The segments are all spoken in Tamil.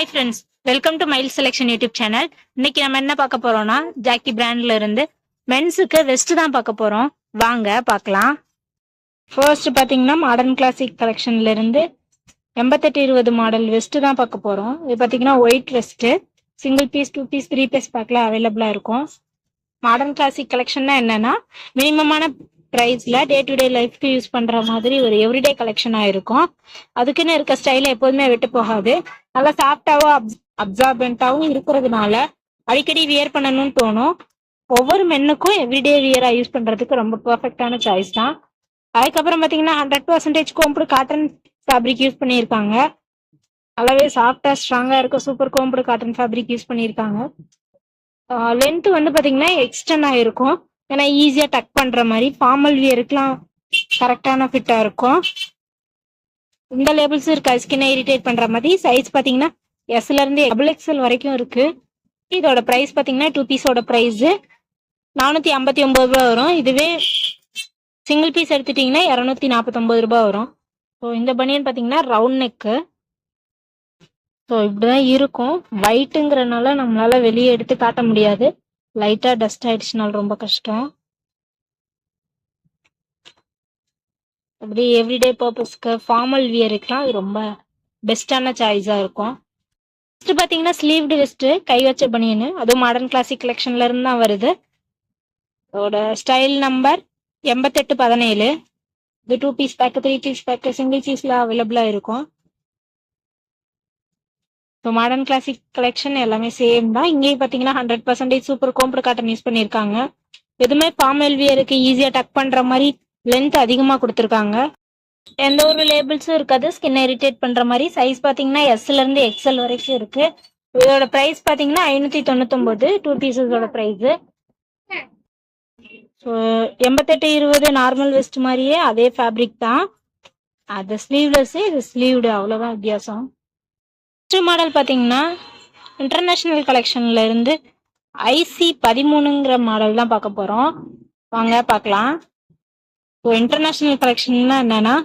Hi friends, welcome to mile selection YouTube channel. இன்னைக்கு நம்ம என்ன பார்க்க போறோம்னா ஜாக்கி பிராண்ட்ல இருந்து மென்ஸுக்கு வெஸ்ட் தான் பார்க்க போறோம். வாங்க பார்க்கலாம். ஃபர்ஸ்ட் பாத்தீங்கன்னா மாடர்ன் கிளாசிக் கலெக்ஷன்ல இருந்து 8820 மாடல் வெஸ்ட் தான் பார்க்க போறோம். இது பாத்தீங்கன்னா white vest, single piece, 2 piece, 3 piece பேக்ல அவைலபிளா இருக்கும். மாடர்ன் கிளாசிக் கலெக்ஷன்னா என்னன்னா மினிமமான பிரைஸ்ல டே டு டே லைஃப்க்கு யூஸ் பண்ற மாதிரி ஒரு எவ்ரிடே கலெக்ஷனா இருக்கும். அதுக்குன்னு இருக்க ஸ்டைல எப்போதுமே விட்டு போகாது. நல்லா சாஃப்டாவும் அப்சார்பென்ட்டாவும் இருக்கிறதுனால அடிக்கடி வியர் பண்ணணும்னு தோணும். ஒவ்வொரு மென்னுக்கும் எவ்ரிடே வியரா யூஸ் பண்றதுக்கு ரொம்ப பெர்ஃபெக்டான சாய்ஸ் தான். அதுக்கப்புறம் பாத்தீங்கன்னா 100% கோம்புடு காட்டன் ஃபேப்ரிக் யூஸ் பண்ணியிருக்காங்க. நல்லாவே சாஃப்டா ஸ்ட்ராங்கா இருக்க super combed cotton fabric use பண்ணியிருக்காங்க. லென்த் வந்து பாத்தீங்கன்னா எக்ஸ்டெண்ட் ஆயிருக்கும். ஏன்னா ஈஸியா டக் பண்ற மாதிரி ஃபார்மல் வியருக்குலாம் கரெக்டான ஃபிட்டா இருக்கும். இந்த லேபிள்ஸ் இருக்கா ஸ்கின் இரிட்டேட் பண்ற மாதிரி. சைஸ் பாத்தீங்கன்னா எஸ்ல இருந்து XXL வரைக்கும் இருக்கு. இதோட பிரைஸ் பாத்தீங்கன்னா 2 பீஸோட பிரைஸ் 459 ரூபாய் வரும். இதுவே சிங்கிள் பீஸ் எடுத்துட்டீங்கன்னா 249 ரூபாய் வரும். ஸோ இந்த பனியன் பாத்தீங்கன்னா ரவுண்ட் நெக்கு. ஸோ இப்படிதான் இருக்கும். ஒயிட்டுங்கிறனால நம்மளால வெளியே எடுத்து காட்ட முடியாது. லைட்டா டஸ்ட் ஆயிடுச்சுனால ரொம்ப கஷ்டம். அப்படி எவ்ரிடே பர்பஸ்க்கு ஃபார்மல் வியருக்குலாம் இது ரொம்ப பெஸ்டான சாய்ஸா இருக்கும். நெக்ஸ்ட் பாத்தீங்கன்னா ஸ்லீவ்டு வெஸ்ட், கை வச்ச பனியனு, அதுவும் மாடர்ன் கிளாசிக் கலெக்ஷன்ல இருந்து தான் வருது. அதோட ஸ்டைல் நம்பர் 8817. இது 2 piece pack, 3 piece pack, single பீஸ்ல அவைலபிளா இருக்கும். ஸோ மாடர்ன் கிளாசிக் கலெக்ஷன் எல்லாமே சேம் தான். இங்கேயும் பார்த்தீங்கன்னா 100% சூப்பர் கோம்புடு காட்டன் யூஸ் பண்ணியிருக்காங்க. எதுவுமே ஃபார்மல் வியருக்கு ஈஸியாக டக் பண்ணுற மாதிரி லென்த் அதிகமாக கொடுத்துருக்காங்க. எந்த ஒரு லேபிள்ஸும் இருக்காது ஸ்கின் இரிட்டேட் பண்ணுற மாதிரி. சைஸ் பார்த்தீங்கன்னா எஸ்லேருந்து XL வரைக்கும் இருக்கு. இதோட ப்ரைஸ் பார்த்தீங்கன்னா 599, 2 பீசஸோட ப்ரைஸு. ஸோ 8820 நார்மல் வெஸ்ட் மாதிரியே அதே ஃபேப்ரிக் தான். அது ஸ்லீவ்லெஸ்ஸு, இது ஸ்லீவ்டு, அவ்வளோதான் வித்தியாசம். மாடல் பாத்தீங்கன்னா இன்டர்நேஷனல் கலெக்ஷன்ல இருந்து IC13ங்கிற மாடல் தான் பார்க்க போறோம். வாங்க பார்க்கலாம். இன்டர்நேஷனல் கலெக்ஷன்னா என்னன்னா,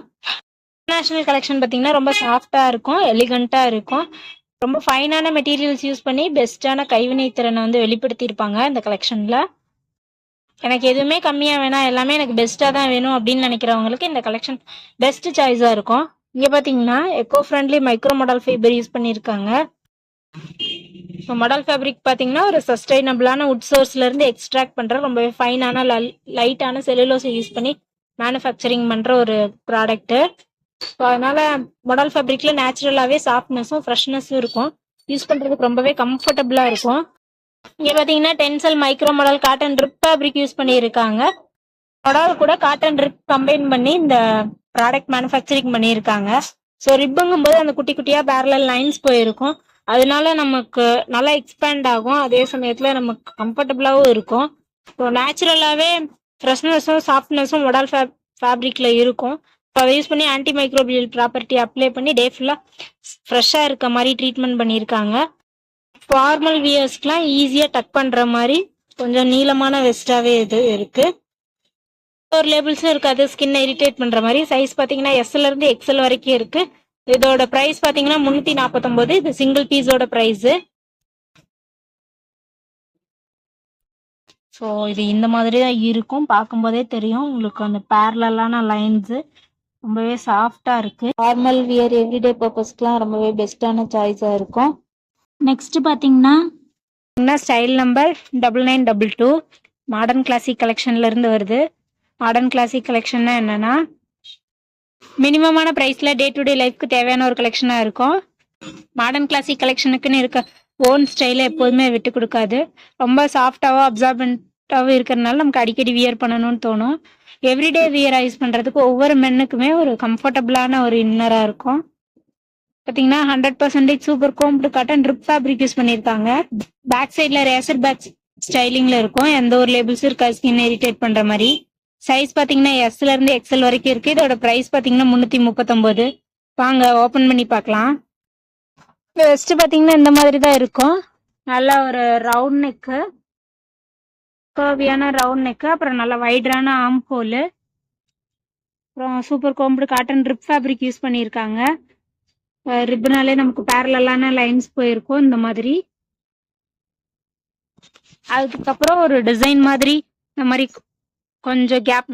இன்டர்நேஷனல் கலெக்ஷன் பாத்தீங்கன்னா ரொம்ப சாஃப்டா இருக்கும், எலிகண்டா இருக்கும். ரொம்ப ஃபைனான மெட்டீரியல்ஸ் யூஸ் பண்ணி பெஸ்டான கைவினை திறனை வந்து வெளிப்படுத்தியிருப்பாங்க இந்த கலெக்ஷன்ல. எனக்கு எதுவுமே கம்மியா வேணாம், எல்லாமே எனக்கு பெஸ்டா தான் வேணும் அப்படின்னு நினைக்கிறவங்களுக்கு இந்த கலெக்ஷன் பெஸ்ட் சாய்ஸா இருக்கும். இங்க பாத்தீங்கன்னா echo friendly micro model fibre use பண்ணியிருக்காங்க. ஸோ மாடல் ஃபேப்ரிக் பாத்தீங்கன்னா ஒரு சஸ்டைனபிளான உட் சோர்ஸ்ல இருந்து எக்ஸ்ட்ராக்ட் பண்ற ரொம்பவே ஃபைனான லைட்டான செல்லுலோஸை யூஸ் பண்ணி மேனுஃபேக்சரிங் பண்ற ஒரு ப்ராடக்ட். ஸோ அதனால மாடல் ஃபேப்ரிக்ல நேச்சுரலாவே சாஃப்ட்னஸும் ஃப்ரெஷ்னஸும் இருக்கும். யூஸ் பண்றதுக்கு ரொம்பவே கம்ஃபர்டபுளா இருக்கும். இங்க பாத்தீங்கன்னா tensile micro model cotton trip fabric use பண்ணியிருக்காங்க. மாடல் கூட காட்டன் ரிப் கம்பைன் பண்ணி இந்த ப்ராடக்ட் மேனுஃபேக்சரிங் பண்ணியிருக்காங்க. ஸோ ரிப்புங்கும் போது அந்த குட்டி குட்டியா பேரலல் லைன்ஸ் போயிருக்கும். அதனால நமக்கு நல்லா எக்ஸ்பேண்ட் ஆகும். அதே சமயத்துல நமக்கு கம்ஃபர்டபுளாகவும் இருக்கும். ஸோ நேச்சுரலாவே ஃப்ரெஷ்னஸும் சாஃப்ட்னஸும் மாடல் ஃபேப்ரிக்ல இருக்கும். ஸோ அதை யூஸ் பண்ணி ஆன்டி மைக்ரோபியல் ப்ராப்பர்ட்டி அப்ளை பண்ணி டே ஃபுல்லா ஃப்ரெஷ்ஷா இருக்க மாதிரி ட்ரீட்மெண்ட் பண்ணியிருக்காங்க. ஃபார்மல் வியர்ஸ்க்குலாம் ஈஸியா டக் பண்ற மாதிரி கொஞ்சம் நீளமான வெஸ்டாவே இது இருக்கு. ஒரு லேபிள்ஸும் இருக்காது ஸ்கின் இரிட்டேட் பண்ற மாதிரி. சைஸ் பாத்தீங்கன்னா எஸ்ல இருந்து XL வரைக்கும் இருக்கு. இதோட பிரைஸ் பாத்தீங்கன்னா 349. இது சிங்கிள் பீஸோட பிரைஸ். ஸோ இது இந்த மாதிரி தான் இருக்கும். பார்க்கும்போதே தெரியும் உங்களுக்கு அந்த பேரலான லைன்ஸ் ரொம்பவே சாஃப்டா இருக்கு. நார்மல் வியர் எவ்ரிடே பர்பஸ்க்குலாம் ரொம்பவே பெஸ்டான சாய்ஸா இருக்கும். நெக்ஸ்ட் பாத்தீங்கன்னா ஸ்டைல் நம்பர் 9922 மாடர்ன் கிளாசிக் கலெக்ஷன்ல இருந்து வருது. மாடர்ன் கிளாசிக் கலெக்ஷன்னா என்னன்னா மினிமமான பிரைஸ்ல டே டு டே லைஃப்க்கு தேவையான ஒரு கலெக்ஷனா இருக்கும். மாடர்ன் கிளாசிக் கலெக்ஷனுக்குன்னு இருக்க ஓன் ஸ்டைல எப்போதுமே விட்டு கொடுக்காது. ரொம்ப சாஃப்டாவோ அப்சார்பென்ட்டாவோ இருக்கிறதுனால நமக்கு அடிக்கடி வியர் பண்ணணும்னு தோணும். எவ்ரிடே வியரா யூஸ் பண்றதுக்கு ஒவ்வொரு மென்னுக்குமே ஒரு கம்ஃபர்டபுளான ஒரு இன்னரா இருக்கும். பாத்தீங்கன்னா 100% super combed cotton trip fabric use பண்ணியிருக்காங்க. பேக் சைட்ல ரேசர் பேக் ஸ்டைலிங்ல இருக்கும். எந்த ஒரு லேபிள்ஸும் இருக்கா ஸ்கின் இரிட்டேட் பண்ற மாதிரி. சைஸ் பாத்தீங்கன்னா எஸ்ல இருந்து XL வரைக்கும் இருக்கு. இதோட பிரைஸ் பாத்தீங்கன்னா 339. வாங்க ஓபன் பண்ணி பார்க்கலாம். வெஸ்ட் பாத்தீங்கன்னா இந்த மாதிரி தான் இருக்கும். நல்ல ஒரு ரவுண்ட் நெக்கு, கர்வியான ரவுண்ட் நெக்கு, அப்புறம் நல்ல வைடரான ஆர்ம் ஹோலு, அப்புறம் super combed cotton trip fabric use பண்ணியிருக்காங்க. ரிப்பனாலே நமக்கு பேரலான லைன்ஸ் போயிருக்கும் இந்த மாதிரி. அதுக்கப்புறம் ஒரு டிசைன் மாதிரி இந்த மாதிரி கொஞ்சம் கேப்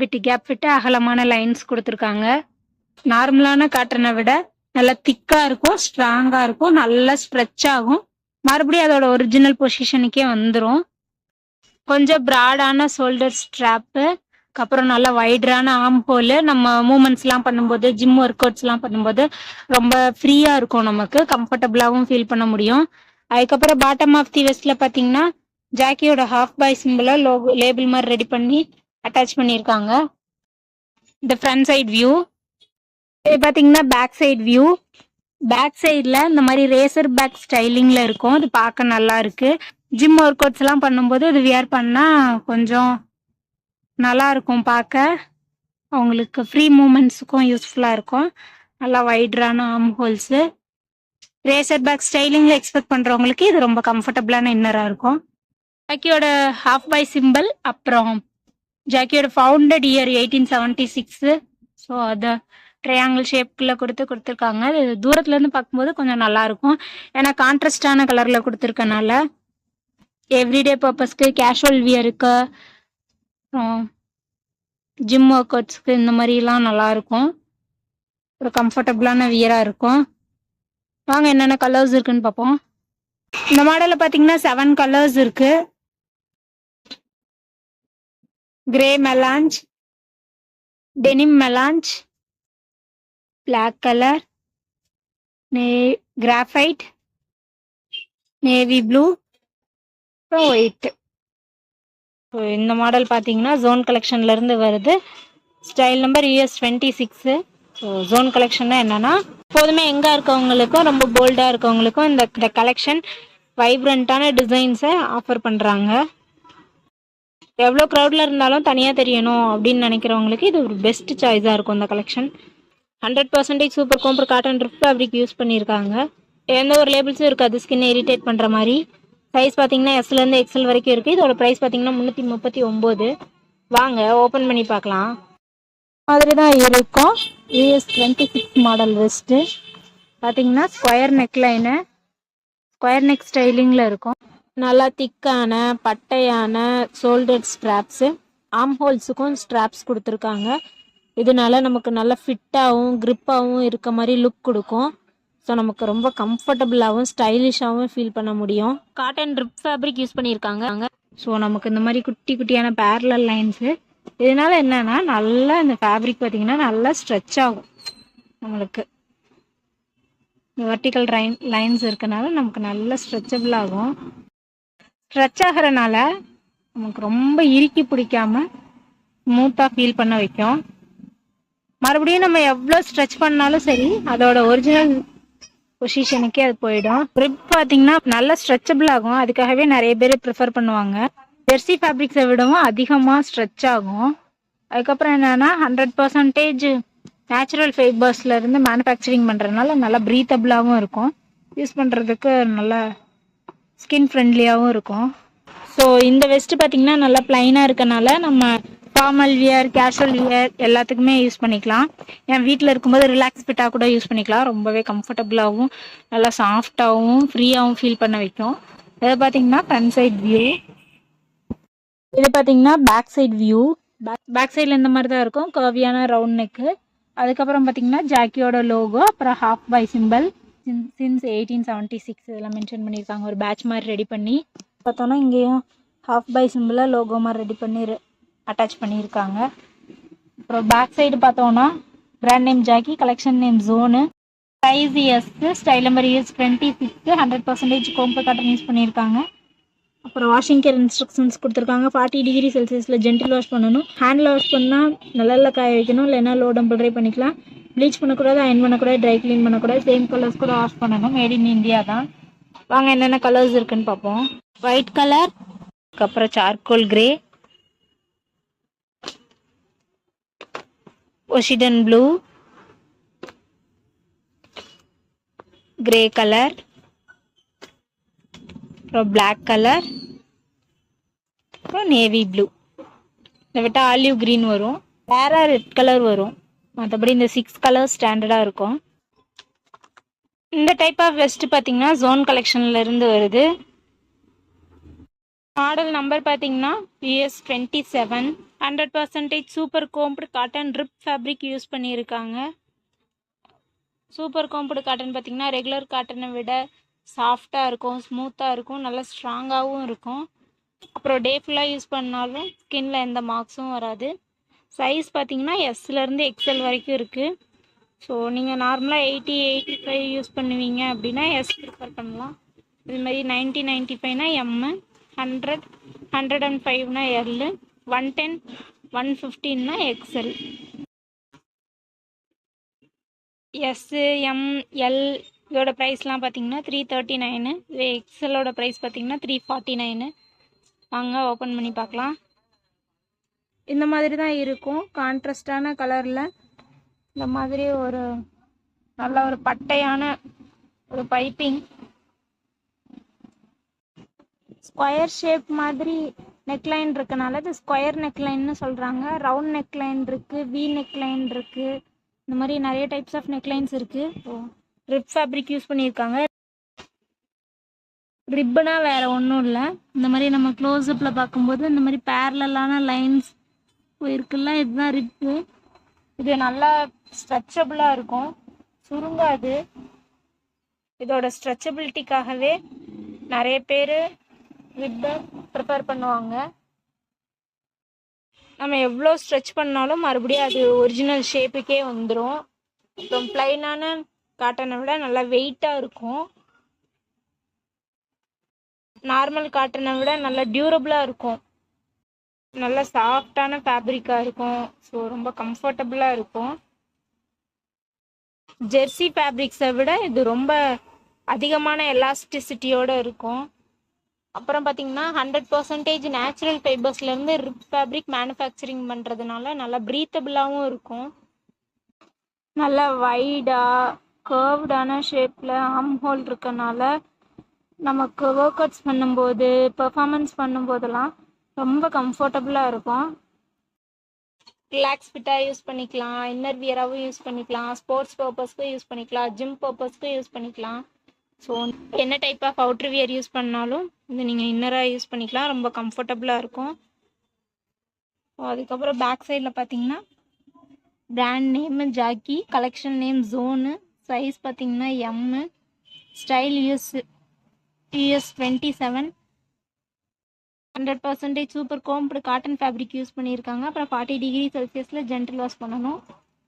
விட்டு அகலமான லைன்ஸ் கொடுத்துருக்காங்க. நார்மலான காட்டனை விட நல்லா திக்கா இருக்கும், ஸ்ட்ராங்கா இருக்கும், நல்லா ஸ்ட்ரெச் ஆகும், மறுபடியும் அதோட ஒரிஜினல் பொசிஷனுக்கே வந்துடும். கொஞ்சம் ப்ராடான ஷோல்டர் ஸ்ட்ராப்பு, அப்புறம் நல்லா வைடரான ஆர்ம் ஹோல். நம்ம மூமெண்ட்ஸ்லாம் பண்ணும்போது, ஜிம் ஒர்க் அவுட்ஸ்லாம் பண்ணும்போது ரொம்ப ஃப்ரீயா இருக்கும், நமக்கு கம்ஃபர்டபுளாகவும் ஃபீல் பண்ண முடியும். அதுக்கப்புறம் பாட்டம் ஆஃப் தி வெஸ்ட்ல பார்த்தீங்கன்னா ஜாக்கியோட ஹாஃப் பாய் சிம்பிளா லோகோ லேபிள் மாதிரி ரெடி பண்ணி அட்டாச் பண்ணியிருக்காங்க. இந்த ஃப்ரண்ட் சைட் வியூ. இது பார்த்தீங்கன்னா பேக் சைட் வியூ. பேக் சைடில் இந்த மாதிரி ரேசர் பேக் ஸ்டைலிங்கில் இருக்கும், இது பார்க்க நல்லா இருக்கு. ஜிம் ஒர்க் அவுட்ஸ் எல்லாம் பண்ணும்போது இது வியர் பண்ணால் கொஞ்சம் நல்லா இருக்கும் பார்க்க, அவங்களுக்கு ஃப்ரீ மூமெண்ட்ஸுக்கும் யூஸ்ஃபுல்லாக இருக்கும். நல்லா வைடரான ஆர்ம் ஹோல்ஸு. ரேசர் பேக் ஸ்டைலிங்கில் எக்ஸ்பெக்ட் பண்ணுறவங்களுக்கு இது ரொம்ப கம்ஃபர்டபுளான இன்னராக இருக்கும். ஜாக்கியோட ஹாஃப் பாய் சிம்பிள், அப்புறம் ஜாக்கியோட ஃபவுண்டட் இயர் 1876. ஸோ அதை ட்ரையாங்கிள் ஷேப்பில் கொடுத்துருக்காங்க. இது தூரத்துலேருந்து பார்க்கும்போது கொஞ்சம் நல்லா இருக்கும், ஏன்னா கான்ட்ராஸ்டான கலரில் கொடுத்துருக்கனால. எவ்ரிடே பர்பஸ்க்கு, கேஷுவல் வியருக்கு, ஜிம் ஒர்க் அவுட்ஸ்க்கு இந்த மாதிரிலாம் நல்லா இருக்கும், ஒரு கம்ஃபர்டபுளான வியராக இருக்கும். வாங்க என்னென்ன கலர்ஸ் இருக்குன்னு பார்ப்போம். இந்த மாடலில் பார்த்தீங்கன்னா 7 கலர்ஸ் இருக்கு. Grey melange, denim melange, black colour, graphite, navy blue, அப்புறம் ஒயிட். ஸோ இந்த மாடல் பார்த்தீங்கன்னா ஜோன் கலெக்ஷன்ல இருந்து வருது. Style number US26. So Zone கலெக்ஷன்னா என்னன்னா, எப்போதுமே எங்கே இருக்கவங்களுக்கும் ரொம்ப போல்டாக இருக்கவங்களுக்கும் இந்த கலெக்ஷன் வைப்ரண்ட்டான டிசைன்ஸை ஆஃபர் பண்ணுறாங்க. எவ்வளோ க்ரௌடில் இருந்தாலும் தனியாக தெரியணும் அப்படின்னு நினைக்கிறவங்களுக்கு இது ஒரு பெஸ்ட் சாய்ஸாக இருக்கும். இந்த collection 100% super combed cotton trip fabric use பண்ணியிருக்காங்க. எந்த ஒரு லேபிள்ஸும் இருக்காது ஸ்கின் இரிட்டேட் பண்ணுற மாதிரி. சைஸ் பார்த்தீங்கன்னா எஸ்லேருந்து எக்ஸல் வரைக்கும் இருக்குது. இதோட ப்ரைஸ் பார்த்தீங்கன்னா 339. வாங்க ஓப்பன் பண்ணி பார்க்கலாம். மாதிரி தான் இருக்கும். US26 மாடல் வெஸ்ட்டு பார்த்தீங்கன்னா ஸ்கொயர் நெக்லைனு, ஸ்கொயர் நெக் ஸ்டைலிங்கில் இருக்கும். நல்லா திக்கான பட்டையான ஷோல்டர் ஸ்ட்ராப்ஸு, ஆர்ம் ஹோல்ஸுக்கும் ஸ்ட்ராப்ஸ் கொடுத்துருக்காங்க. இதனால நமக்கு நல்லா ஃபிட்டாகவும் க்ரிப்பாகவும் இருக்க மாதிரி லுக் கொடுக்கும். ஸோ நமக்கு ரொம்ப கம்ஃபர்டபுளாகவும் ஸ்டைலிஷாகவும் ஃபீல் பண்ண முடியும். காட்டன் ட்ரிப் ஃபேப்ரிக் யூஸ் பண்ணியிருக்காங்க. ஸோ நமக்கு இந்த மாதிரி குட்டி குட்டியான பேரலல் லைன்ஸு, இதனால என்னன்னா நல்லா இந்த ஃபேப்ரிக் பார்த்தீங்கன்னா நல்லா ஸ்ட்ரெச் ஆகும். நம்மளுக்கு வெர்டிக்கல் லைன்ஸ் இருக்கனால நமக்கு நல்லா ஸ்ட்ரெச்சபிள் ஆகும். ஸ்ட்ரெச் ஆகிறனால நமக்கு ரொம்ப இறுக்கி பிடிக்காம ஸ்மூத்தாக ஃபீல் பண்ண வைக்கும். மறுபடியும் நம்ம எவ்வளோ ஸ்ட்ரெச் பண்ணாலும் சரி அதோட ஒரிஜினல் பொசிஷனுக்கே அது போயிடும். ரிப் பார்த்தீங்கன்னா நல்லா ஸ்ட்ரெச்சபிள் ஆகும், அதுக்காகவே நிறைய பேர் ப்ரிஃபர் பண்ணுவாங்க. ஜெர்சி ஃபேப்ரிக்ஸை விடவும் அதிகமாக ஸ்ட்ரெச் ஆகும். அதுக்கப்புறம் என்னென்னா 100% நேச்சுரல் ஃபைபர்ஸில் இருந்து மேனுஃபேக்சரிங் பண்ணுறதுனால நல்லா ப்ரீத்தபிளாகவும் இருக்கும், யூஸ் பண்ணுறதுக்கு நல்லா ஸ்கின் ஃப்ரெண்ட்லியாகவும் இருக்கும். ஸோ இந்த வெஸ்ட்டு பார்த்திங்கன்னா நல்லா ப்ளைனாக இருக்கனால நம்ம ஃபார்மல் வியர், கேஷுவல் வியர் எல்லாத்துக்குமே யூஸ் பண்ணிக்கலாம். என் வீட்டில் இருக்கும்போது ரிலாக்ஸ் ஃபிட்டாக கூட யூஸ் பண்ணிக்கலாம். ரொம்பவே கம்ஃபர்டபுளாகவும் நல்லா சாஃப்டாகவும் ஃப்ரீயாகவும் ஃபீல் பண்ண வைக்கும். இதை பார்த்தீங்கன்னா ஃப்ரண்ட் சைட் வியூ. இது பார்த்தீங்கன்னா பேக் சைட் வியூ. பேக் சைடில் இந்த மாதிரி தான் இருக்கும், கர்வியான ரவுண்ட் நெக்கு. அதுக்கப்புறம் பார்த்தீங்கன்னா ஜாக்கியோட லோகோ, அப்புறம் ஹாஃப் பாய் சிம்பிள் சின்ஸ் 1876 இதெல்லாம் மென்ஷன் பண்ணியிருக்காங்க. ஒரு பேட்ச் மாதிரி ரெடி பண்ணி பார்த்தோன்னா இங்கேயும் ஹாஃப் பாய் சிம்பிளாக லோகோ மாதிரி ரெடி பண்ணி அட்டாச் பண்ணியிருக்காங்க. அப்புறம் பேக் சைடு பார்த்தோன்னா brand name Jockey, collection name zone, size S, style number US26, 100% combed cotton use பண்ணியிருக்காங்க. அப்புறம் வாஷிங் கேர் இன்ஸ்ட்ரக்ஷன்ஸ் கொடுத்துருக்காங்க. 40 டிகிரி செல்சியஸில் ஜென்டில் வாஷ் பண்ணணும். ஹேண்டில் வாஷ் பண்ணால் நல்லா காய வைக்கணும், இல்லைன்னா லோ டம்பிள் பண்ணிக்கலாம். ப்ளீச் பண்ணக்கூடாது, அயன் பண்ணக்கூடாது, ட்ரை க்ளீன் பண்ணக்கூடாது. சேம் கலர்ஸ் கூட வாஷ் பண்ணணும். மேட் இன் இந்தியா தான். வாங்க என்னென்ன கலர்ஸ் இருக்குன்னு பார்ப்போம். ஒயிட் கலர், அப்புறம் charcoal grey, ocean blue, grey color, black color, navy blue. இதை விட்டால் ஆலிவ் க்ரீன் வரும், வேறு ரெட் கலர் வரும். மற்றபடி இந்த 6 கலர்ஸ் ஸ்டாண்டர்டாக இருக்கும். இந்த டைப் ஆஃப் வெஸ்ட் பார்த்தீங்கன்னா ஜோன் கலெக்ஷன்ல இருந்து வருது. மாடல் நம்பர் பார்த்தீங்கன்னா US27. 100% super combed cotton rib fabric use பண்ணியிருக்காங்க. சூப்பர் கோம்ப்டு காட்டன் பார்த்தீங்கன்னா ரெகுலர் காட்டனை விட சாஃப்டாக இருக்கும், ஸ்மூத்தாக இருக்கும், நல்லா ஸ்ட்ராங்காகவும் இருக்கும். அப்புறம் டே ஃபுல்லாக யூஸ் பண்ணாலும் ஸ்கின்ல எந்த மார்க்ஸும் வராது. சைஸ் பார்த்தீங்கன்னா எஸ்லேருந்து எக்ஸ்எல் வரைக்கும் இருக்குது. ஸோ நீங்கள் நார்மலாக 80-85 யூஸ் பண்ணுவீங்க அப்படின்னா எஸ் ப்ரிஃபர் பண்ணலாம். இதுமாதிரி 90-95னா எம்மு, 100-105னா எல்லு, 110-115னா எக்ஸ்எல். எஸ்ஸு, எம், எல் இதோட ப்ரைஸ்லாம் பார்த்தீங்கன்னா 339. இது எக்ஸ்எல்லோட ப்ரைஸ் பார்த்தீங்கன்னா 349. வாங்க ஓப்பன் பண்ணி பார்க்கலாம். இந்த மாதிரி தான் இருக்கும், கான்ட்ராஸ்டான கலரில். இந்த மாதிரி ஒரு நல்ல ஒரு பட்டையான ஒரு பைப்பிங், ஸ்கொயர் ஷேப் மாதிரி நெக்லைன் இருக்கனால இது ஸ்கொயர் நெக்லைன்னு சொல்கிறாங்க. ரவுண்ட் நெக்லைன் இருக்குது, வி நெக்லைன் இருக்குது, இந்த மாதிரி நிறைய டைப்ஸ் ஆஃப் நெக்லைன்ஸ் இருக்குது. ரிப் ஃபேப்ரிக் யூஸ் பண்ணியிருக்காங்க. ரிப்புனா வேறு ஒன்றும் இல்லை, இந்த மாதிரி நம்ம க்ளோஸ்அப்பில் பார்க்கும்போது இந்த மாதிரி பேரலான லைன்ஸ் இருக்குல்ல, இதுதான் ரிப்பு. இது நல்லா ஸ்ட்ரெச்சபிளாக இருக்கும், சுருங்காது. இதோட ஸ்ட்ரெச்சபிலிட்டிக்காகவே நிறைய பேர் ரிப்பை ப்ரிஃபர் பண்ணுவாங்க. நம்ம எவ்வளோ ஸ்ட்ரெச் பண்ணாலும் மறுபடியும் அது ஒரிஜினல் ஷேப்புக்கே வந்துடும். அப்புறம் ப்ளைனான காட்டனை விட நல்லா வெயிட்டாக இருக்கும். நார்மல் காட்டனை விட நல்லா டியூரபிளாக இருக்கும், நல்லா சாஃப்டான ஃபேப்ரிக்காக இருக்கும். ஸோ ரொம்ப கம்ஃபர்டபுளாக இருக்கும். ஜெர்சி ஃபேப்ரிக்ஸை விட இது ரொம்ப அதிகமான எலாஸ்டிசிட்டியோடு இருக்கும். அப்புறம் பார்த்தீங்கன்னா 100% நேச்சுரல் ஃபைபர்ஸ்லேருந்து ரிப் ஃபேப்ரிக் மேனுஃபேக்சரிங் பண்ணுறதுனால நல்லா ப்ரீத்தபிளாகவும் இருக்கும். நல்லா வைடாக கர்வ்டான ஷேப்பில் ஆர்ம் ஹோல் இருக்கனால நமக்கு ஒர்க் அவுட்ஸ் பண்ணும்போது, பெர்ஃபார்மன்ஸ் பண்ணும்போதெல்லாம் ரொம்ப கம்ஃபர்டபுளாக இருக்கும். ரிலாக்ஸ் ஃபிட்டாக யூஸ் பண்ணிக்கலாம், இன்னர் வியராகவும் யூஸ் பண்ணிக்கலாம், ஸ்போர்ட்ஸ் பர்பஸ்க்கும் யூஸ் பண்ணிக்கலாம், ஜிம் பர்பஸ்க்கும் யூஸ் பண்ணிக்கலாம். ஸோ என்ன type of outer wear use பண்ணாலும் இது நீங்கள் இன்னராக யூஸ் பண்ணிக்கலாம், ரொம்ப கம்ஃபர்டபுளாக இருக்கும். அதுக்கப்புறம் பேக் சைடில் பார்த்தீங்கன்னா brand name Jockey, collection name zone, size பார்த்தீங்கன்னா M, style US27. 100% super combed cotton fabric use பண்ணியிருக்காங்க. அப்புறம் 40°C ஜென்டில் வாஷ் பண்ணணும்,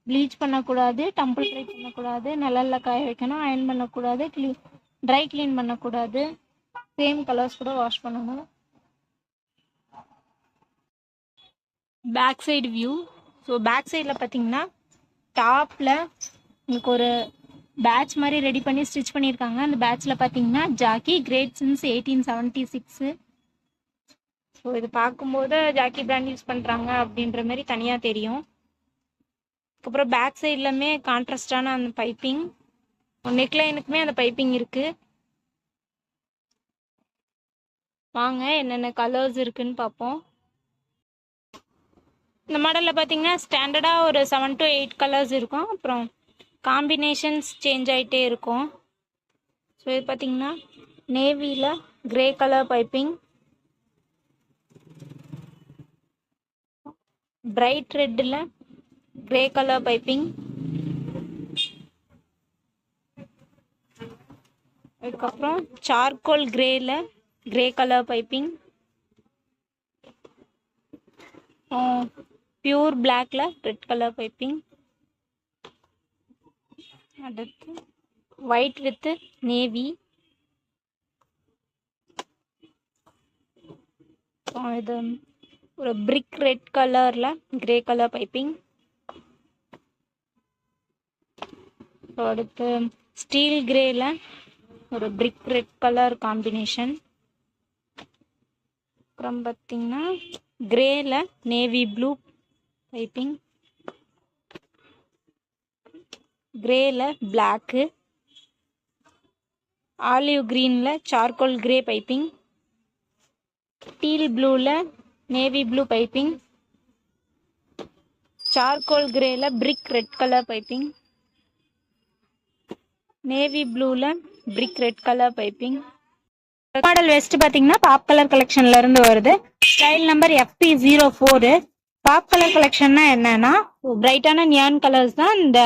ப்ளீச் பண்ணக்கூடாது, டம்பிள் ட்ரை பண்ணக்கூடாது, நிழலில் காய வைக்கணும், அயன் பண்ணக்கூடாது, ட்ரை க்ளீன் பண்ணக்கூடாது, சேம் கலர்ஸ் கூட வாஷ் பண்ணணும். Back side view. So back சைடில் பார்த்தீங்கன்னா டாப்பில் உங்களுக்கு ஒரு பேட்ச் மாதிரி ரெடி பண்ணி ஸ்டிச் பண்ணியிருக்காங்க. அந்த பேட்சில் பார்த்தீங்கன்னா ஜாக்கி கிரேட் சின்ஸ் 1876. ஸோ இது பார்க்கும்போது ஜாக்கி பிராண்ட் யூஸ் பண்ணுறாங்க அப்படின்ற மாதிரி தனியாக தெரியும். அதுக்கப்புறம் பேக் சைட்லையுமே கான்ட்ராஸ்டான அந்த பைப்பிங், நெக்லைனுக்குமே அந்த பைப்பிங் இருக்குது. வாங்க என்னென்ன கலர்ஸ் இருக்குன்னு பார்ப்போம். இந்த மாடலில் பார்த்தீங்கன்னா ஸ்டாண்டர்டாக ஒரு 7 to 8 கலர்ஸ் இருக்கும். அப்புறம் காம்பினேஷன்ஸ் சேஞ்ச் ஆகிட்டே இருக்கும். ஸோ இது பார்த்தீங்கன்னா நேவியில் கிரே கலர் பைப்பிங், பிரைட் ரெட்டில் கிரே கலர் பைப்பிங், அதுக்கப்புறம் சார்கோல் கிரேயில் கிரே கலர் பைப்பிங், பியூர் பிளாக்ல ரெட் கலர் பைப்பிங், அடுத்து ஒயிட் வித் நேவி, இது ஒரு பிரிக் ரெட் கலரில் கிரே கலர் பைப்பிங், அடுத்து ஸ்டீல் கிரேல ஒரு பிரிக் ரெட் கலர் காம்பினேஷன், அப்புறம் பார்த்தீங்கன்னா கிரேல நேவி ப்ளூ பைப்பிங், கிரேல பிளாக்கு, ஆலிவ் க்ரீனில் சார்கோல் கிரே பைப்பிங், டீல் ப்ளூவில் நேவி ப்ளூ பைப்பிங், சார்கோல் கிரேல brick red colour piping, navy ப்ளூவில் பிரிக் red colour piping. Model vest பார்த்தீங்கன்னா பாப் கலர் கலெக்ஷன்ல இருந்து வருது. Style number FP04. Pop colour கலெக்ஷன்னா என்னன்னா பிரைட்டான நியான் கலர்ஸ் தான் இந்த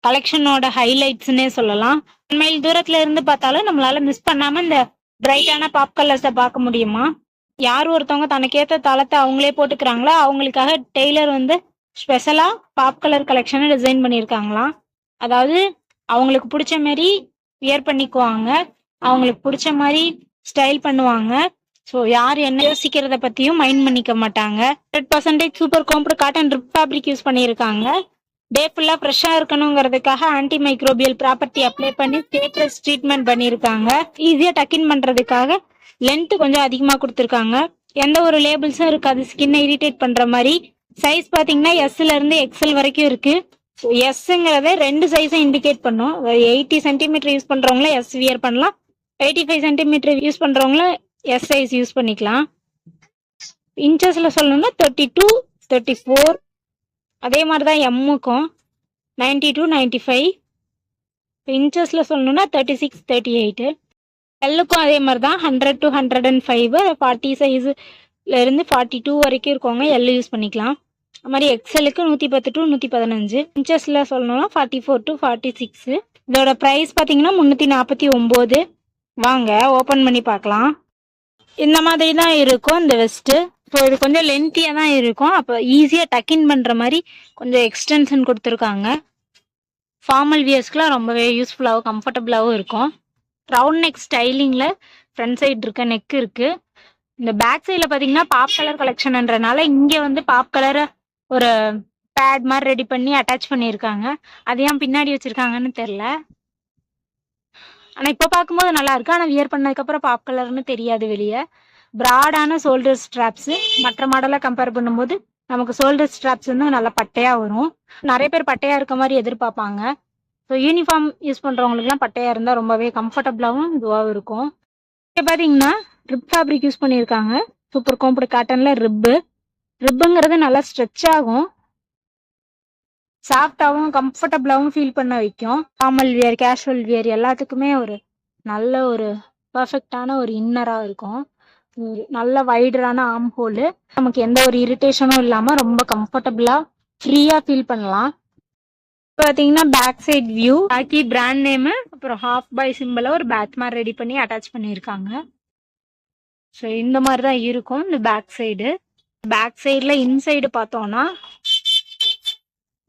கலெக்ஷனோட ஹைலைட்ஸ்னே சொல்லலாம். மைல் தூரத்துல இருந்து பார்த்தாலும் நம்மளால மிஸ் பண்ணாம இந்த பிரைட்டான பாப் கலர்ஸை பார்க்க முடியுமா? யார் ஒருத்தவங்க தனக்கேற்ற தளத்தை அவங்களே போட்டுக்கிறாங்களோ அவங்களுக்காக டெய்லர் வந்து ஸ்பெஷலா பாப் கலர் கலெக்ஷனை டிசைன் பண்ணியிருக்காங்களாம். அதாவது அவங்களுக்கு பிடிச்ச மாதிரி வியர் பண்ணிக்குவாங்க, அவங்களுக்கு பிடிச்ச மாதிரி ஸ்டைல் பண்ணுவாங்க. ஸோ யார் என்ன யோசிக்கிறத பத்தியும் மைண்ட் பண்ணிக்க மாட்டாங்க. 100% super combed cotton rib fabric use பண்ணியிருக்காங்க. டே ஃபுல்லா ஃப்ரெஷ்ஷா இருக்கணுங்கிறதுக்காக ஆன்டி மைக்ரோபியல் ப்ராப்பர்ட்டி அப்ளை பண்ணி ஸ்டேட்லெஸ் ட்ரீட்மெண்ட் பண்ணியிருக்காங்க. ஈஸியா டக்கின் பண்றதுக்காக லென்த் கொஞ்சம் அதிகமா கொடுத்துருக்காங்க. எந்த ஒரு லேபிள்ஸும் இருக்காது ஸ்கின்னை இரிட்டேட் பண்ற மாதிரி. சைஸ் பாத்தீங்கன்னா எஸ்ல இருந்து XL வரைக்கும் இருக்கு. எஸ்ங்கிறத 2 சைஸும் இண்டிகேட் பண்ணும். 80 சென்டிமீட்டர் யூஸ் பண்றவங்கள எஸ் வியர் பண்ணலாம், 85 சென்டிமீட்டர் யூஸ் பண்றவங்கள எஸ் சைஸ் யூஸ் பண்ணிக்கலாம். இன்ச்சஸ்ல சொல்லணும்னா 32, 34. அதே மாதிரி தான் எம்முக்கும் 92, 95. இன்ச்சஸ்ல சொல்லணும்னா 36, 38. எல்லுக்கும் அதே மாதிரி தான் 100 to 105. 40 சைஸ்ல இருந்து 42 வரைக்கும் இருக்கவங்க எல் யூஸ் பண்ணிக்கலாம். அது மாதிரி எக்ஸலுக்கு 110 to 115. இன்ச்சஸ்ல சொல்லணும்னா 44 to 46. இதோட ப்ரைஸ் பார்த்தீங்கன்னா 349. வாங்க ஓப்பன் பண்ணி பார்க்கலாம். இந்த மாதிரி தான் இருக்கும் இந்த வெஸ்ட்டு. ஸோ இது கொஞ்சம் லென்த்தியாக தான் இருக்கும். அப்போ ஈஸியாக டக்கின் பண்ணுற மாதிரி கொஞ்சம் எக்ஸ்டென்ஷன் கொடுத்துருக்காங்க. ஃபார்மல் வியர்ஸ்க்குலாம் ரொம்பவே யூஸ்ஃபுல்லாகவும் கம்ஃபர்டபுளாகவும் இருக்கும். ரவுண்ட் நெக் ஸ்டைலிங்கில் ஃப்ரண்ட் சைடு இருக்க நெக் இருக்குது. இந்த பேக் சைடில் பார்த்தீங்கன்னா பாப் கலர் கலெக்ஷன்ன்றனால இங்கே வந்து பாப் கலரை ஒரு பேட் மாதிரி ரெடி பண்ணி அட்டாச் பண்ணியிருக்காங்க. அது ஏன் பின்னாடி வச்சுருக்காங்கன்னு தெரில. ஆனால் இப்போ பார்க்கும்போது நல்லா இருக்கு. ஆனால் வியர் பண்ணதுக்கப்புறம் பாப் கலர்னு தெரியாது வெளியே. ப்ராடான ஷோல்டர் ஸ்ட்ராப்ஸு மற்ற மாடலை கம்பேர் பண்ணும்போது நமக்கு ஷோல்டர் ஸ்ட்ராப்ஸ் வந்து நல்லா பட்டையாக வரும். நிறைய பேர் பட்டையாக இருக்க மாதிரி எதிர்பார்ப்பாங்க. ஸோ யூனிஃபார்ம் யூஸ் பண்ணுறவங்களுக்குலாம் பட்டையாக இருந்தால் ரொம்பவே கம்ஃபர்டபுளாகவும் இதுவாகவும் இருக்கும். இப்போ பார்த்தீங்கன்னா ரிப் ஃபேப்ரிக் யூஸ் பண்ணியிருக்காங்க. சூப்பர் காம்பர்ட் காட்டனில் ரிப்புங்கிறது நல்லா ஸ்ட்ரெச் ஆகும், சாஃப்டாகவும் கம்ஃபர்டபுளாகவும் ஃபீல் பண்ண வைக்கும். ஃபார்மல் வியர், கேஷுவல் வியர் எல்லாத்துக்குமே ஒரு நல்ல ஒரு பர்ஃபெக்டான ஒரு இன்னராக இருக்கும். நல்ல வைடரான ஆர்ம் ஹோலு, நமக்கு எந்த ஒரு இரிட்டேஷனும் இல்லாமல் ரொம்ப கம்ஃபர்டபுளாக ஃப்ரீயாக ஃபீல் பண்ணலாம். இப்போ பார்த்தீங்கன்னா பேக் சைட் வியூ பாக்கி பிராண்ட் நேமு அப்புறம் ஹாஃப் பாய் சிம்பிளை ஒரு பேட்ச் மாதிரி ரெடி பண்ணி அட்டாச் பண்ணியிருக்காங்க. ஸோ இந்த மாதிரி தான் இருக்கும் இந்த பேக் சைடு. பேக் சைடில் இன்சைடு பார்த்தோன்னா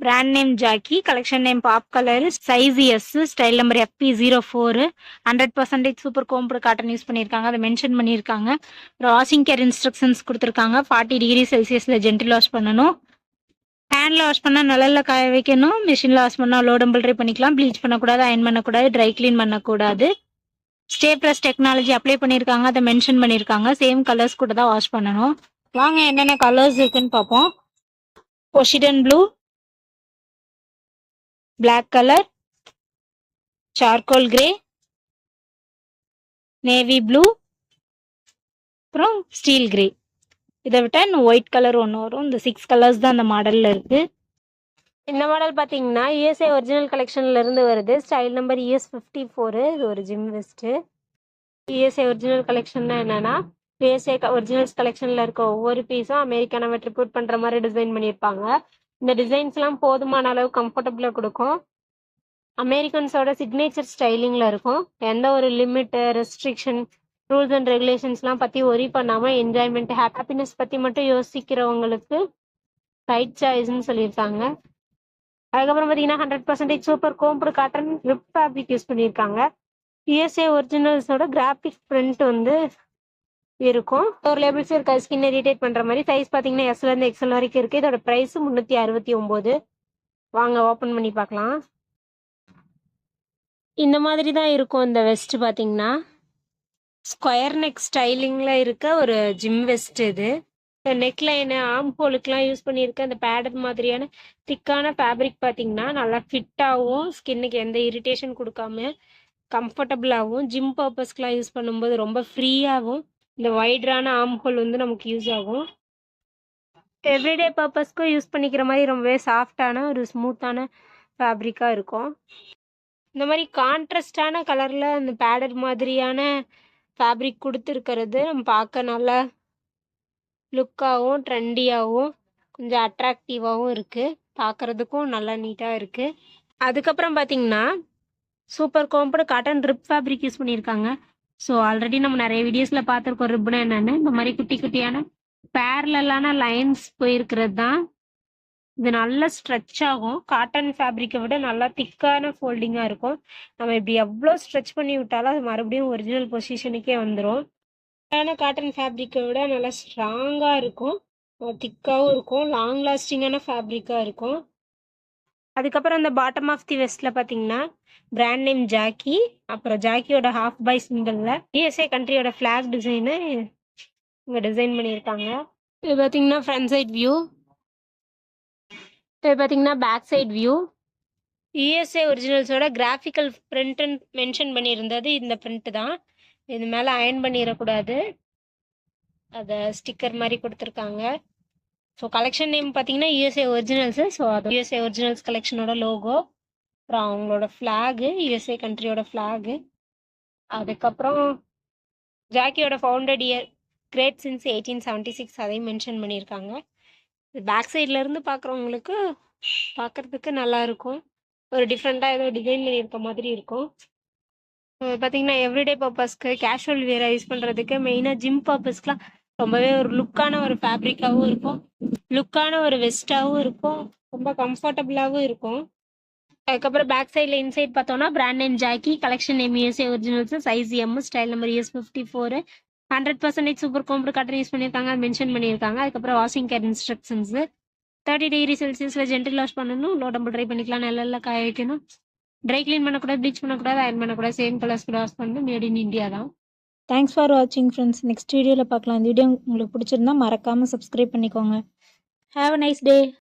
brand name Jockey, collection name pop colour, size S, style number FP04. 100% super combed cotton use பண்ணியிருக்காங்க, அதை மென்ஷன் பண்ணியிருக்காங்க. வாஷிங் கேர் இன்ஸ்ட்ரக்ஷன்ஸ் கொடுத்துருக்காங்க. 40 டிகிரி செல்சியஸில் ஜென்டில் வாஷ் பண்ணணும். ஹேண்டில் வாஷ் பண்ணால் நிழலில் காய வைக்கணும். மிஷினில் வாஷ் பண்ணால் லோ டெம்பரேச்சர் பண்ணிக்கலாம். ப்ளீச் பண்ணக்கூடாது, அயன் பண்ணக்கூடாது, ட்ரை கிளீன் பண்ணக்கூடாது. ஸ்டே ப்ளஸ் டெக்னாலஜி அப்ளை பண்ணியிருக்காங்க, அதை மென்ஷன் பண்ணியிருக்காங்க. சேம் கலர்ஸ் கூட தான் வாஷ் பண்ணணும். வாங்க என்னென்ன கலர்ஸ் இருக்குன்னு பார்ப்போம். Poseidon blue, black colour, charcoal grey, navy blue, அப்புறம் ஸ்டீல் கிரே. இதை விட்டா இன்னும் ஒயிட் கலர் ஒன்று வரும். இந்த 6 கலர்ஸ் தான் அந்த மாடலில் இருக்குது. இந்த மாடல் பார்த்தீங்கன்னா USA ஒரிஜினல் கலெக்ஷன்ல இருந்து வருது. Style number ES54. இது ஒரு ஜிம் வெஸ்ட்டு. USA ஒரிஜினல் கலெக்ஷன்னா என்னன்னா USA ஒரிஜினல்ஸ் கலெக்ஷன்ல இருக்க ஒவ்வொரு பீஸும் அமெரிக்கானாவை ட்ரிபியூட் பண்ற மாதிரி டிசைன் பண்ணியிருப்பாங்க. இந்த டிசைன்ஸ்லாம் போதுமான அளவு கம்ஃபர்டபுளாக கொடுக்கும். அமெரிக்கன்ஸோட சிக்னேச்சர் ஸ்டைலிங்கில் இருக்கும். எந்த ஒரு லிமிட், ரெஸ்ட்ரிக்ஷன், ரூல்ஸ் அண்ட் ரெகுலேஷன்ஸ்லாம் பற்றி ஒரி பண்ணாமல் என்ஜாய்மெண்ட், ஹாப்பினஸ் பற்றி மட்டும் யோசிக்கிறவங்களுக்கு ரைட் சாய்ஸ்ன்னு சொல்லியிருக்காங்க. அதுக்கப்புறம் பார்த்தீங்கன்னா 100% super combed cotton rib fabric use பண்ணியிருக்காங்க. USA ஒரிஜினல்ஸோட கிராஃபிக் பிரிண்ட் வந்து இருக்கும். ஒரு லேபிள்ஸும் இருக்காது ஸ்கின் இரிட்டேட் பண்ணுற மாதிரி. சைஸ் பார்த்தீங்கன்னா எஸ்லேருந்து XL வரைக்கும் இருக்குது. இதோட ப்ரைஸ் 369. வாங்க ஓப்பன் பண்ணி பார்க்கலாம். இந்த மாதிரி தான் இருக்கும் இந்த வெஸ்ட். பார்த்தீங்கன்னா ஸ்கொயர் நெக் ஸ்டைலிங்கில் இருக்க ஒரு ஜிம் வெஸ்ட் இது. நெக் லைனு, ஆர்ம் ஹோலுக்குலாம் யூஸ் பண்ணியிருக்க அந்த பேடர் மாதிரியான திக்கான ஃபேப்ரிக் பார்த்தீங்கன்னா நல்லா ஃபிட்டாகவும் ஸ்கின்னுக்கு எந்த இரிட்டேஷன் கொடுக்காம கம்ஃபர்டபுளாகவும் ஜிம் பர்பஸ்க்குலாம் யூஸ் பண்ணும்போது ரொம்ப ஃப்ரீயாகவும் இந்த வைடரான ஆர்ம் ஹோல் வந்து நமக்கு யூஸ் ஆகும். எவ்ரிடே பர்பஸ்க்கும் யூஸ் பண்ணிக்கிற மாதிரி ரொம்பவே சாஃப்டான ஒரு ஸ்மூத்தான ஃபேப்ரிக்காக இருக்கும். இந்த மாதிரி கான்ட்ராஸ்டான கலரில் அந்த பேடட் மாதிரியான ஃபேப்ரிக் கொடுத்துருக்கிறது நம்ம பார்க்க நல்லா லுக்காகவும் ட்ரெண்டியாகவும் கொஞ்சம் அட்ராக்டிவாகவும் இருக்குது. பார்க்குறதுக்கும் நல்லா நீட்டாக இருக்குது. அதுக்கப்புறம் பார்த்தீங்கன்னா super compound cotton rib fabric use பண்ணியிருக்காங்க. ஸோ ஆல்ரெடி நம்ம நிறைய வீடியோஸில் பார்த்துருக்கோம் ரிப்னா என்னென்னு. இந்த மாதிரி குட்டி குட்டியான பேரலான லைன்ஸ் போயிருக்கிறது தான். இது நல்லா ஸ்ட்ரெச் ஆகும். காட்டன் ஃபேப்ரிக்கை விட நல்லா திக்கான ஃபோல்டிங்காக இருக்கும். நம்ம இப்படி எவ்வளோ ஸ்ட்ரெச் பண்ணி விட்டாலும் அது மறுபடியும் ஒரிஜினல் பொசிஷனுக்கே வந்துடும். காட்டன் ஃபேப்ரிக்கை விட நல்லா ஸ்ட்ராங்காக இருக்கும், திக்காகவும் இருக்கும், லாங் லாஸ்டிங்கான ஃபேப்ரிக்காக இருக்கும். அதுக்கப்புறம் இந்த பாட்டம் ஆஃப் தி வெஸ்ட்டில் பார்த்தீங்கன்னா பிராண்ட் நேம் ஜாக்கி, அப்புறம் ஜாக்கியோட ஹாஃப் பை சிம்பிளில் யூஎஸ்ஏ கண்ட்ரியோட ஃப்ளாக் டிசைனு இங்கே டிசைன் பண்ணியிருக்காங்க. இது பார்த்தீங்கன்னா ஃப்ரண்ட் சைட் வியூ, இது பார்த்தீங்கன்னா பேக் சைட் வியூ. யூஎஸ்ஏ ஒரிஜினல்ஸோட கிராஃபிக்கல் பிரிண்ட்டுன்னு மென்ஷன் பண்ணியிருந்தது இந்த பிரிண்ட்டு தான். இது மேலே அயர்ன் பண்ணிடக்கூடாது, அதை ஸ்டிக்கர் மாதிரி கொடுத்துருக்காங்க. ஸோ கலெக்ஷன் நேம் பார்த்தீங்கன்னா யூஎஸ்ஏ ஒரிஜினல்ஸு. ஸோ அது யூஎஸ்ஏ ஒரிஜினல்ஸ் கலெக்ஷனோட லோகோ, அப்புறம் அவங்களோட ஃப்ளாகு, யூஎஸ்ஏ கண்ட்ரியோட ஃப்ளாகு. அதுக்கப்புறம் ஜாக்கியோட ஃபவுண்டட் இயர் கிரேட் சின்ஸ் 1876 அதையும் மென்ஷன் பண்ணியிருக்காங்க. இது பேக் சைட்லேருந்து பார்க்குறவங்களுக்கு பார்க்குறதுக்கு நல்லாயிருக்கும், ஒரு டிஃப்ரெண்ட்டாக ஏதோ டிசைன் பண்ணியிருக்க மாதிரி இருக்கும். பார்த்தீங்கன்னா எவ்ரிடே பர்பஸ்க்கு கேஷுவல் வேராக யூஸ் பண்ணுறதுக்கு, மெயினாக ஜிம் பர்பஸ்க்குலாம் ரொம்பவே ஒரு லுக்கான ஒரு ஃபேப்ரிக்காகவும் இருக்கும், லுக்கான ஒரு வெஸ்ட்டாகவும் இருக்கும், ரொம்ப கம்ஃபர்டபுளாகவும் இருக்கும். அதுக்கப்புறம் பேக் சைடில் இன்சைட் பார்த்தோன்னா brand name Jockey, collection name USA originals, size M, style number US54, 100% super compound cotton use பண்ணியிருக்காங்க, அது மென்ஷன் பண்ணியிருக்காங்க. அதுக்கப்புறம் வாஷிங் கேர் இன்ஸ்ட்ரக்ஷன்ஸு 30 டிகிரி செல்சியஸில் ஜென்டில் வாஷ் பண்ணணும், லோ டம்பிள் ட்ரை பண்ணிக்கலாம், நல்லா காய வைக்கணும், ட்ரை க்ளீன் பண்ணக்கூடாது, ப்ளீச் பண்ணக்கூடாது, அயர்ன் பண்ணக்கூடாது, சேம் கலர்ஸ் கூட வாஷ் பண்ணணும், மேட் இன் இந்தியா தான். தேங்க்ஸ் ஃபார் வாட்சிங் ஃப்ரெண்ட்ஸ். நெக்ஸ்ட் வீடியோவில் பார்க்கலாம். இந்த வீடியோ உங்களுக்கு பிடிச்சிருந்தா மறக்காமல் சப்ஸ்கிரைப் பண்ணிக்கோங்க. Have a nice day.